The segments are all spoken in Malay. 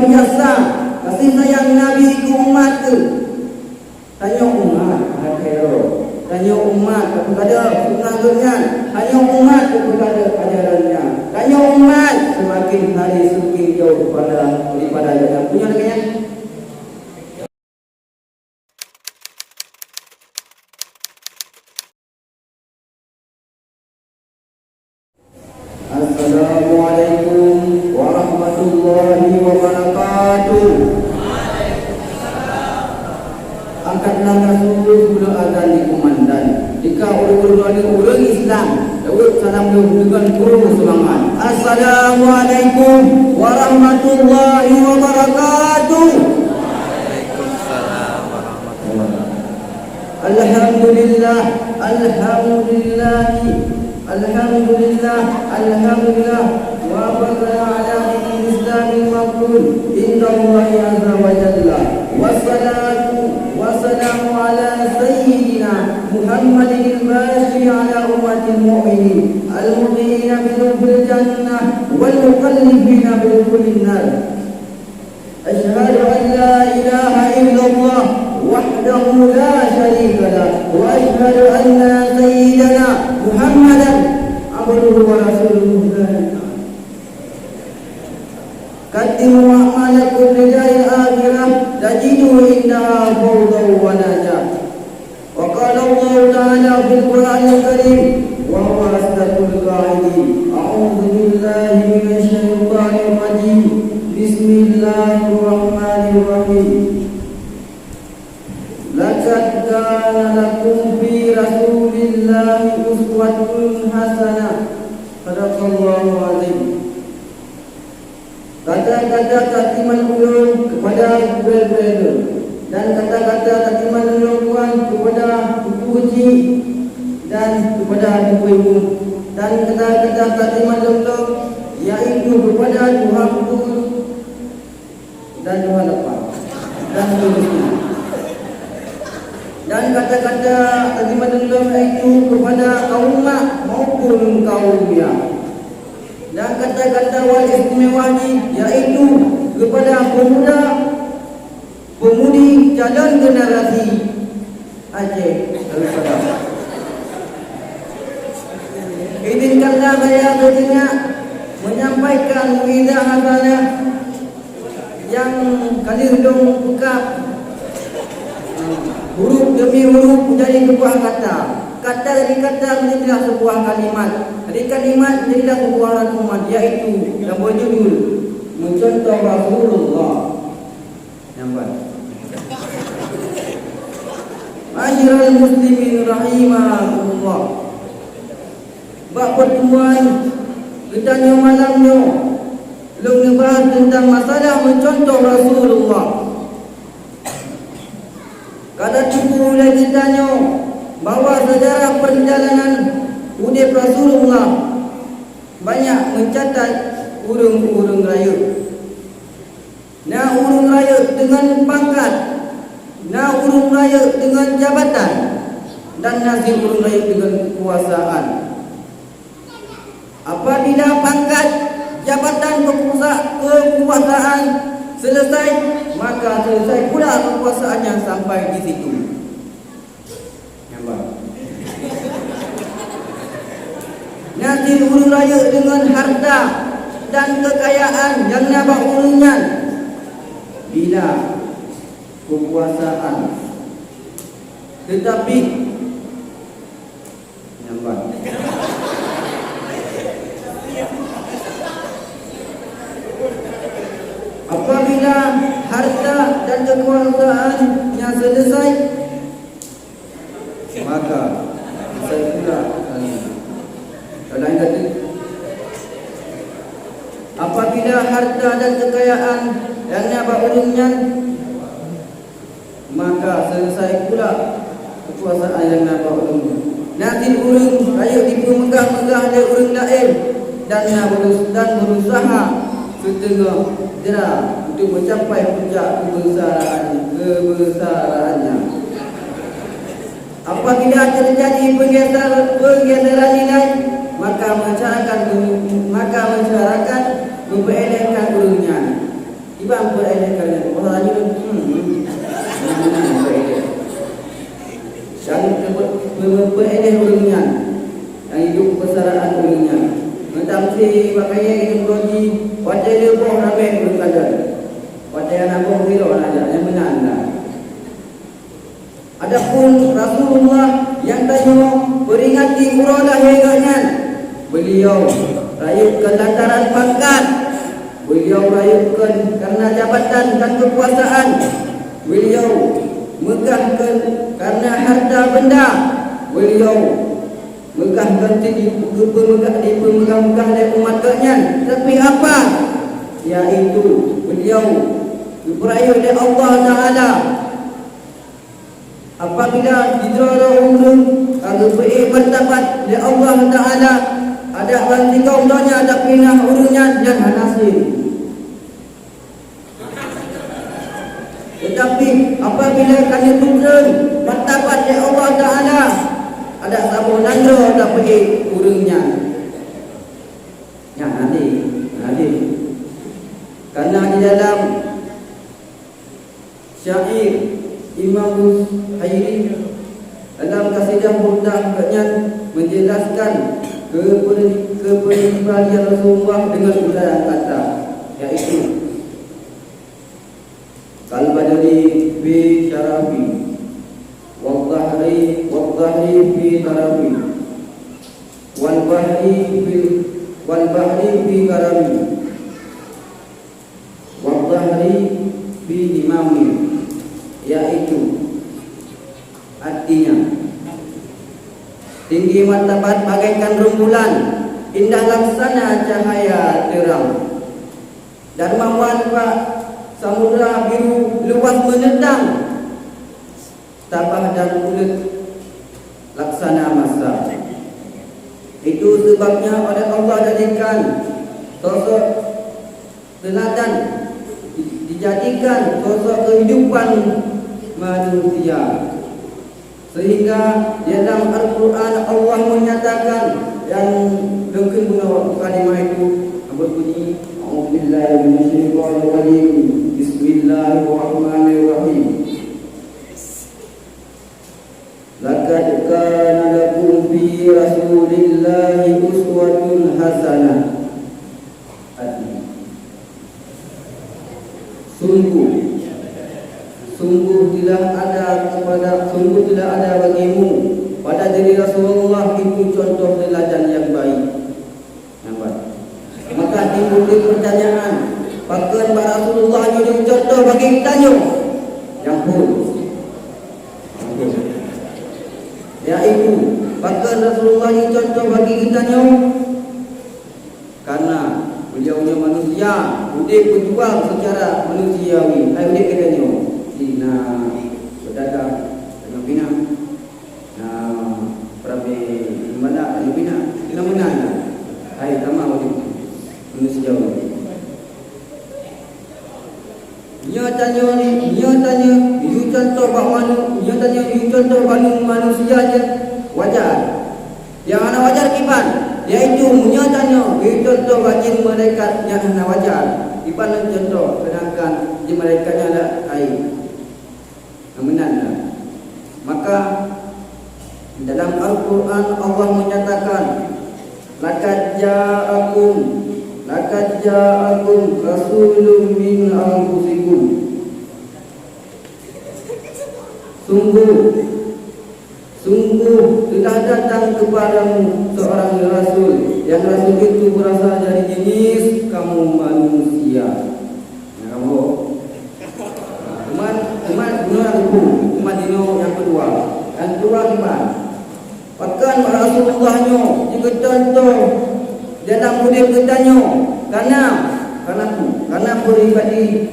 biasa kasih sayang Nabi ke umat tu. Tanya umat tanya umat kepada sunnahnya, tanya umat kepada ajarannya, tanya umat semakin hari semakin jauh daripada yang punya lagi. Assalamualaikum warahmatullahi wabarakatuh. Angkatlah Rasul sebelum azan dikumandang. Jika orang Islam, Daud salam dengan guru semangat. Assalamualaikum warahmatullahi wabarakatuh. Waalaikumsalam warahmatullahi wabarakatuh. Alhamdulillah, alhamdulillah, alhamdulillah, alhamdulillah. Wa baraka ala Islamil maqbul. Inna Allah azza wa jalla. Wassalatu wassalamu ala sayyidina Muhammadin al-bashir ala ummatil mu'minin al-muqina bil jannah wal muqallibina bil nar. Ashhadu an la ilaha illallah wahdahu la syarika lah wa ashhadu anna sayyidana Muhammadan abduhu wa rasuluh. Qaddimu a'malakum rijal akhirah tajidu innaha fawdaw wa najah. Wa qala Allah ta'ala fil Qur'anil Karim wa huwa asdaqul qa'ilin. A'udzu billahi minasy syaithanir rajim. Bismillahirrahmanirrahim. Laqad kana lakum fi rasulillahi uswatun hasanah. Sadaqallahu azim. Kata-kata takliman ulun kepada guru-guru dan kata-kata takliman ulun kepada ibu-ibu dan kepada ibu-ibu dan kata-kata takliman ulun yaitu kepada Tuhan dan Tuhan apa dan seterusnya. Dan kata-kata takliman ulun yaitu kepada kaum mak maupun kaum dia. Dan kata-kata wal istimewani yaitu kepada pemudi calon generasi Aceh Darussalam. Izinkanlah saya sejenak menyampaikan widah hasanah yang kali hidung buka huruf demi huruf menjadi sebuah kata. Kata dari kata menjadilah sebuah kalimat. Dari kalimat menjadilah sebuah rangkuman, yaitu yang berjudul mencontoh Rasulullah. Nampak? Masyiral muslimin rahimahullah. Bab pertemuan kita malamnya belum membahas tentang masalah mencontoh Rasulullah. Kada cukup lagi tanya bahawa sejarah perjalanan udip Rasulullah banyak mencatat urung-urung raya. Nah, urung raya dengan pangkat, nah urung raya dengan jabatan, dan nasib urung raya dengan kekuasaan. Apabila pangkat, jabatan, kekuasaan selesai, maka selesai pula kekuasaan yang sampai di situ. Nasib urung raya dengan harta dan kekayaan yang nabak urungnya. Bila kekuasaan tetapi nampak apabila harta dan kekuasaan yang selesai, maka saya pula lain kata, apabila harta dan kekayaan yang nabak urungnya, maka selesai pula kekuasaan yang nabak urungnya. Nanti urung raya dipermegah-megah oleh urung lain dan berusaha setengah jera untuk mencapai puncak kebesarannya. Apabila terjadi pergeseran nilai, maka masyarakat memperelehkan urungnya. Ibang beredar kerana orang aja yang beredar urungan, yang hidup persaraan urungan. Macam si pakaian teknologi, wajah dia pun ramai berkajar. Wajah yang abang hero aja, yang benar. Adapun Rasulullah yang tanya peringati uradah heganya, beliau rayukan lantaran pangkat, beliau rayukan karena jabatan dan kekuasaan, beliau megahkan karena harta benda, beliau megahkan di pemegang-megah oleh umat kalian. Tapi apa? Yaitu beliau diperayu oleh Allah Ta'ala. Apabila didorong urun kalau berpendapat oleh Allah Ta'ala, ada banti kaum doanya, ada pinah urunnya dan hanasir. Tetapi apabila kami turun berpendapat oleh Allah Ta'ala, ada sabun nando ada pergi urungnya. Ya nanti. Karena di dalam syair Imam Khairi dalam kasidah mudahnya menjelaskan kepribadian Rasulullah dengan ulayan kata, yaitu Al-Badari bi syarafi Wadhahri fi tarafi Wal bahri fi karami Wadhahri fi imami, yaitu artinya tinggi martabat bagaikan rembulan, indah laksana cahaya terang, dharma manfaat samudra biru luas menentang, tabah dan kulit laksana masa. Itu sebabnya oleh Allah jadikan sosok teladan, dijadikan sosok kehidupan manusia, sehingga dalam Al-Quran Allah menyatakan yang mungkin menawar kalimah itu berbunyi A'udzubillahi minasyaitonir rajim. Bismillahirrahmanirrahim. Laqad kana lakum fi Rasulillahi uswatun hasanah. Sungguh tidak ada bagimu pada diri Rasulullah itu contoh teladan yang baik. Nampak? Maka timbul pertanyaan, bahkan Rasulullah jadi contoh bagi kita yang pun. Yaitu bahkan Rasulullah ini contoh bagi kita karena beliaunya manusia, hidup berjuang secara manusiawi. Hidup kita dina berdagang dengan bina, perabi mana dengan bina, dina mana? Hai sama hidup manusiawi. Dia tanya, you contoh manusia aja wajar. Yang ana wajar kipan, yaitu menyatanya you contoh bagi mereka yang ana wajar. Kipan contoh, sedangkan di mereka nya ada air. Menanda. Maka dalam Al-Quran Allah menyatakan, Laqad ja'akum rasulun min anfusikum. Sungguh telah datang kepadamu seorang rasul, yang rasul itu berasal dari jenis kamu manusia. Umat dino yang kedua. Yang kedua gimana? Bahkan Rasulullahnya juga contoh dalam murid kitanya. Karena peribadi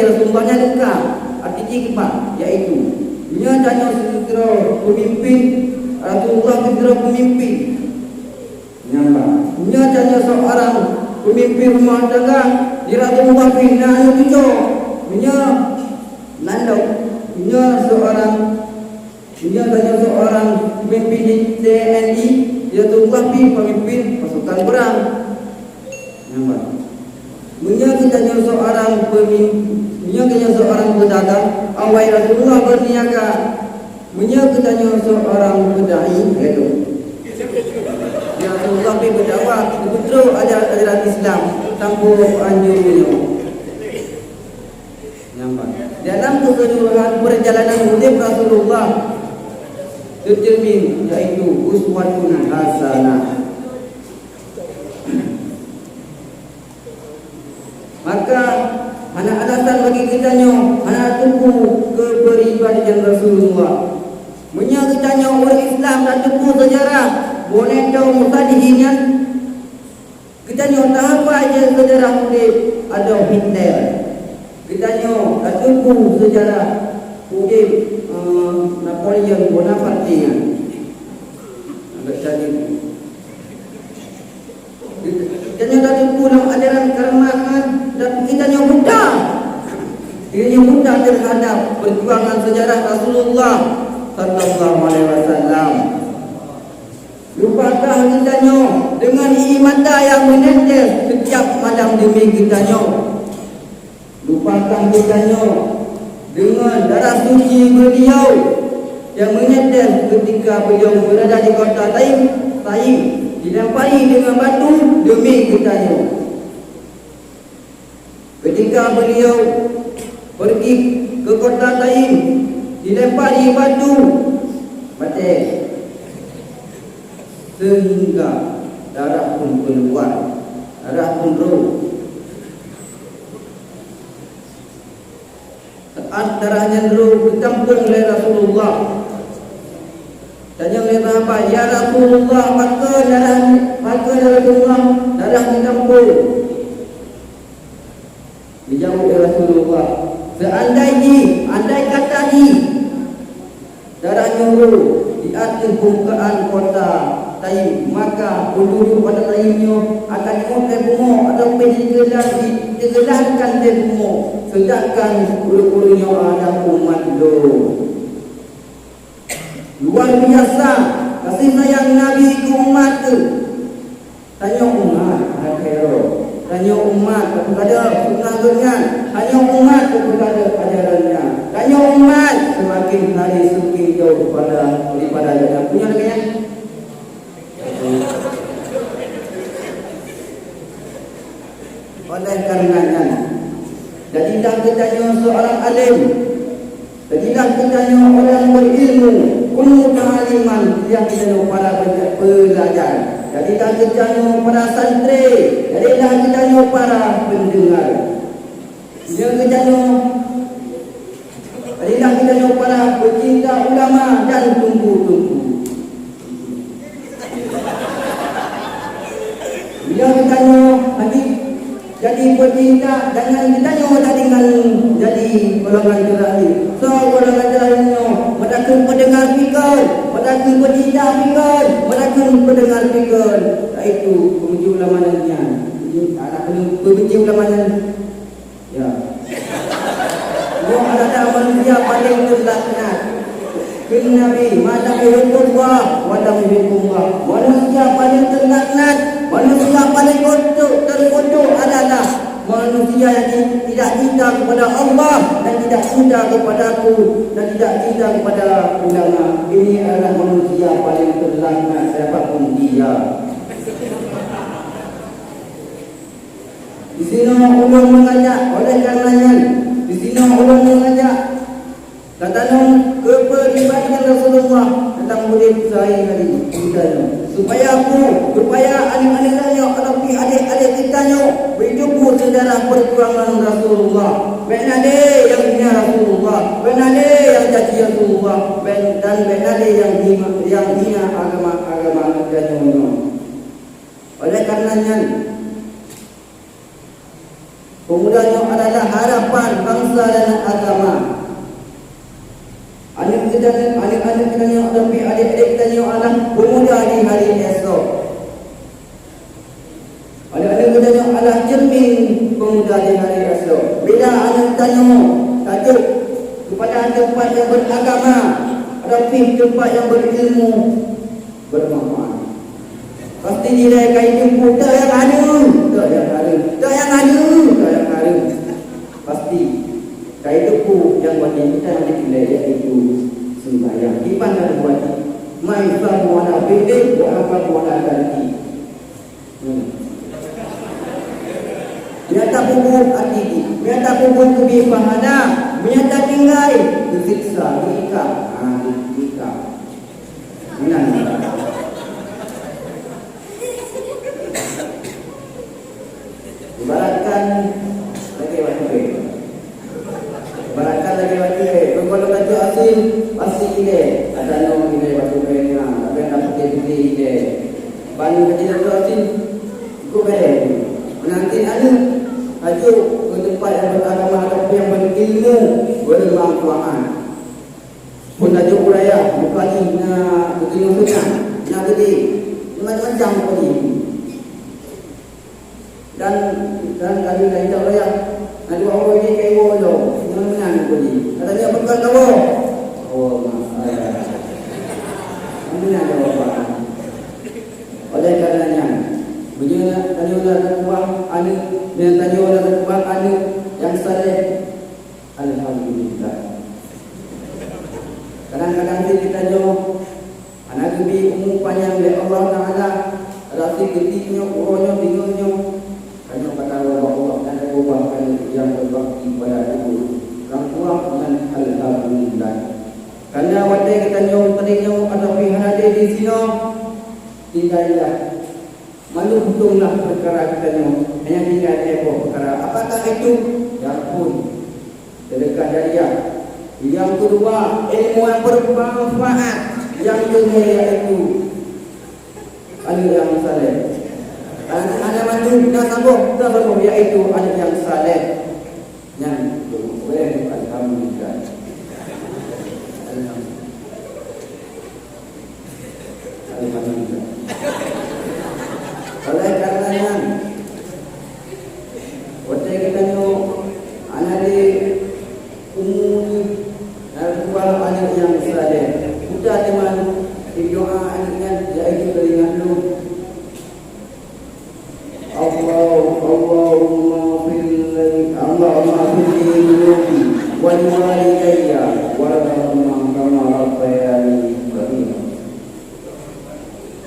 Rasulullahnya dekat. Artinya gimana? Yaitu dia tanya segera pemimpin Rasulullah, segera pemimpin. Dia tanya seorang pemimpin rumah tangga di Rasulullah bin Nabi. Dia tanya seorang pemimpin di TNI, dia Rasulullah bin pemimpin pasukan perang. Menyakitanya seorang pedagang, awal Rasulullah berniaga. Menyakitanya seorang pedai, itu. Ya Rasulullah berdakwah betul ajaran Islam tanpa anjurnya. Nampak. Dalam keseluruhan perjalanan hidup Rasulullah tercermin yaitu uswatun hasanah. Maka mana alasan bagi kitanya mana tuku kepribadian Rasulullah. Menyakitanya orang Islam dan tuku sejarah boleh tahu mutadihinan. Kitanya tak apa aja sejarah hidup ada Hitler. Kitanya tak tuku sejarah hidup Napoleon Bonaparte. Agak tadi kitanya tak tuku dalam ajaran keramahan. Dan kita nyubuta terhadap perjuangan sejarah Rasulullah sallallahu alaihi wasallam. Lupakah kita dengan ibadah yang menetes setiap malam demi kita Lupakah kita dengan darah suci beliau yang menetes ketika beliau berada di kota Taif dilempari dengan batu demi kita Ketika beliau pergi ke kota Taif, dilempari batu, mati, sehingga darah pun keluar, darah pun roh. Saat darahnya roh ditampung oleh Rasulullah, tanya oleh sahabat, ya Rasulullah, maka Rasulullah darah ditampung. Dijawab oleh Rasulullah, andai kata darah nyuruh di atas permukaan kota Taif, maka penduduk kota Taifnya akan dimutai bunga atau digelarkan di bunga, sedangkan ulu-ulunya ada umat luar biasa kasih sayang Nabi ke umat. Tanya umat akhirah, tanya umat kepada sunnahnya, tanya umat kepada ajarannya, tanya umat semakin hari semakin jauh daripada ajaran. Punya lagi ya? Oleh karenanya, jadilah kitanya seorang alim, jadilah kitanya orang berilmu, kunu ta'aliman yang kita para pelajar. Jadilah kitanya para santri, jadilah kitanya para pendengar. Jadilah kitanya para pecinta ulama dan tunggu-tunggu. Bila kitanya nanti jadi pecinta, jangan kitanya tak tinggal jadi golongan terakhir. So golongan terakhirnya mereka pendengar fikir, mereka pecinta fikir, mereka pendengar fikir. Itu pembenci ulama nantinya. Anak pembenci ulama nanti. Ya. Yang ada manusia paling terlaknat. Bin Nabi, mana yuhibullah wa lam yuhibullah. Manusia paling terlaknat, manusia paling terkutuk adalah manusia yang tidak cinta kepada Allah dan tidak cinta kepadaku dan tidak cinta kepada ulama. Ini adalah manusia paling terlaknat siapapun dia. Di sini ulun mengajak, oleh karenanya di sini ulun mengajak tentang kepribadian Rasulullah tentang murid saya tadi supaya adik-adik saya ataupun adik-adik kita berjumpa sejarah perjuangan Rasulullah. Benade yang hina Rasulullah, benade yang caci Rasulullah, dan benade yang hina agama kita. Oleh karenanya pemudanya adalah harapan bangsa dan agama. Adik-adik kita yang tapi adik-adik kita yang adalah pemuda di hari esok. Adik-adik kita yang adalah cermin pemuda di hari esok. Bila anak tanya tajuk kepada tempat yang beragama, tapi tempat yang berilmu, bermanfaat. Pasti nilai kain jemput tak yang ada, tak yang ada. yang buat kita nanti kita itu sembahyang. Iman dan buat mai fa muana bede apa muana ganti. Nyata kubur hati, nyata kubur kubi pahana, nyata tinggal disiksa, diikat, diikat. Benar. Ibaratkan lagi waktu. Ibaratkan lagi waktu. Kalau kata asin pasti ide. Ada nama ide waktu ni. Tapi ada putih-putih ide. Bani kecil tu asin, ikut balik. Menanti anu, aju ke tempat yang beragama atau yang berilmu, bermanfaat. Pun aju budaya, bukan ni nak begini senang, nak gede, macam-macam pun ni. Dan kami dah tidak layak. Nanti orang ini kewo lo, menang pun ni. Katanya bukan kawo. Oh, maaf. Menang kawo. Oleh karenanya, beginilah tanya terkuat anu dan tanya terkuat anu yang saleh. Alhamdulillah. Kadang-kadang kita jo anak lebih umum panjang oleh Allah Taala, rasa getiknya, urutnya, bingungnya. Hanya kata Allah dan Allah yang berbakti pada itu. Orang tua dengan alhamdulillah. Karena waktu kita jo tadinya ada pihak ada di sini. Tinggallah malu untunglah perkara kita ni hanya tinggal ego perkara apakah itu ya pun sedekah jariah. Yang kedua ilmu yang bermanfaat. Yang ketiga itu anak yang saleh. Anak mandu dah sambung iaitu anak yang saleh yang boleh alhamdulillah. Alhamdulillah. Oleh karenanya, waktu kita ni anak di umum dan dua anak yang saleh, kita teman doa anaknya iaitu teringat lu. Allahumma fil dunubi wal walidayya warhamhuma kama rabbayani saghira.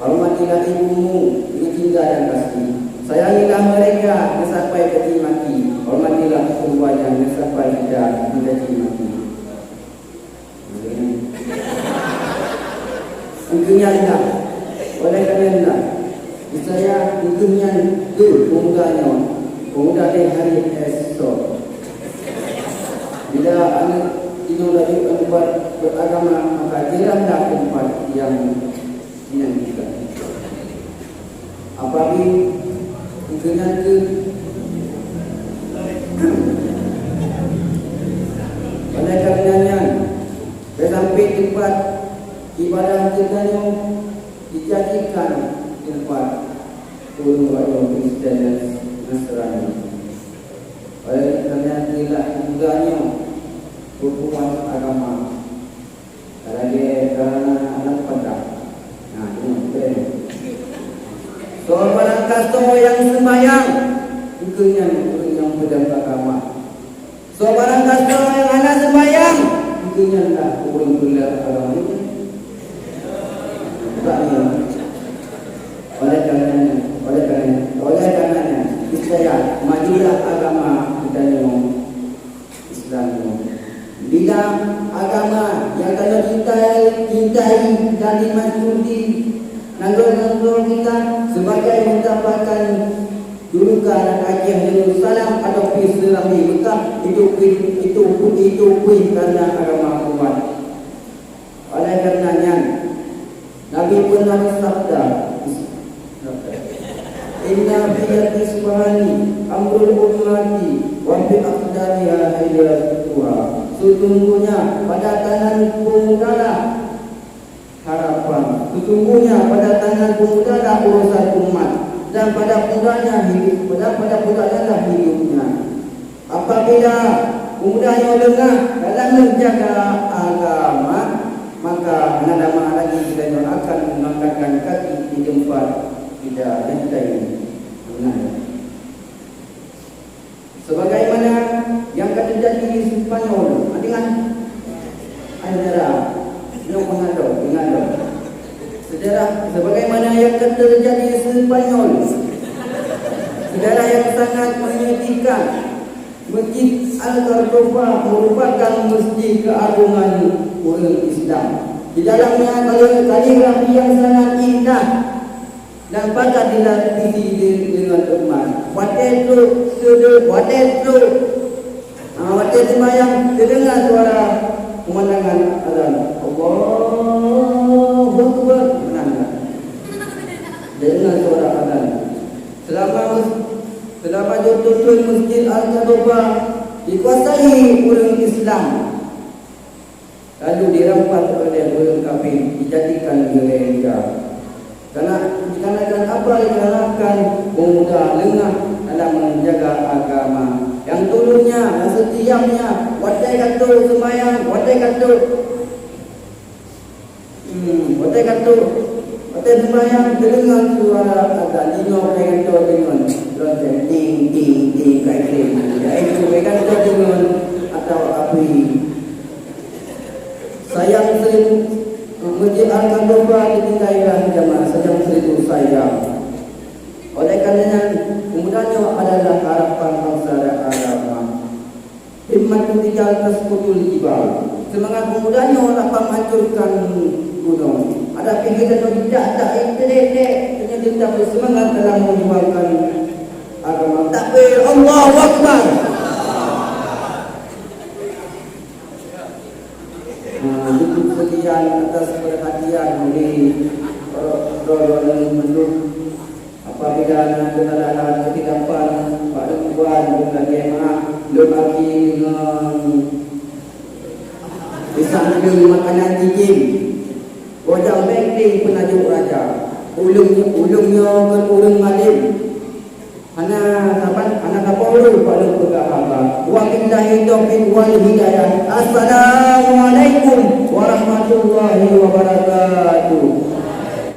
Hormatilah ibumu, cinta dan kasih. Sayangilah mereka sampai peti mati. Hormatilah keduanya sampai tidak mencaci maki. Untuknya oleh kerana saya untuknya tu pemuda di hari esok. Bila anak tidur dari tempat beragama maka jaranglah tempat yang kita. Apabila dengan ke oleh karenanya sampai tempat ibadah kita yang dijadikan tempat orang Kristen dan Nasrani. Oleh kerana inilah tungganya hubungan agama. Kerana anak pada. Nah, ini seorang customer yang sembahyang itu yang berdampak agama. Seorang customer yang anak sembahyang itu yang tak kurang benar agama ini. Taknya. Oleh karenanya saya majulah agama kita yang Islam. Bila agama yang kalau cintai dan dimasuki nanggur kita sebagai mendapatkan julukan Haji Yerusalem atau Islam di Mekah itu karena agama kuat. Oleh karenanya Nabi pernah bersabda, Inna biyat ismani amrul ummati wa bi aqdariha hayyatuha. Sesungguhnya pada tangan pemuda harapan. Sesungguhnya pada tangan pemuda urusan umat dan pada pemudanya hidup, pada pemudanya hidupnya. Apabila pemudanya lengah dalam menjaga agama, maka mana lagi kita akan mengangkatkan kaki di tempat tidak lantai. Sebagaimana yang akan terjadi di Spanyol dengan sejarah sebagaimana yang terjadi Spanyol, sejarah yang sangat menyedihkan. Masjid Al-Qardoba merupakan masjid keagungan orang Islam. Di dalamnya kaligrafi yang sangat indah dan patut dilatih dengan emas. Watetu semayang terdengar suara pemandangan azan. Allahu Akbar. Dengar suara azan. Selama tutup Masjid Al-Qardoba dikuasai orang Islam, lalu dirampas oleh orang kafir, dijadikan gereja. Dikarenakan apa yang diharapkan pemuda lengah dalam menjaga agama. Yang dulunya, yang setiapnya, watai kata semayang, watai semayang dengan suara agak lino kayak kata dengan lonceng ting kayak gitu. Iaitu kayak kata dengan atau api. Sayang seribu Masjid Al-Qardoba ditinggalkan jamaah sayang seribu sayang. Oleh karenanya pemudanya adalah harapan bangsa dan agama. Himmat tinggal tasqutul jibal. Semangat pemudanya dapat menghancurkan gunung. Ada pikir atau tidak ternyata bersemangat dalam memperjuangkan agama. Takbir, Allahu Akbar. Cukup sekian atas perhatian oleh orang menduk. Apabila ada kesalahan ketidapan Pak Tuan dan jemaah berbagi dengan disambil makanan cicim, gojang bengking penajuk raja, ulungnya kan ulung malim. Anak kapolu pada pegawai. Wa billahi taufiq wal hidayah. Assalamualaikum warahmatullahi wabarakatuh.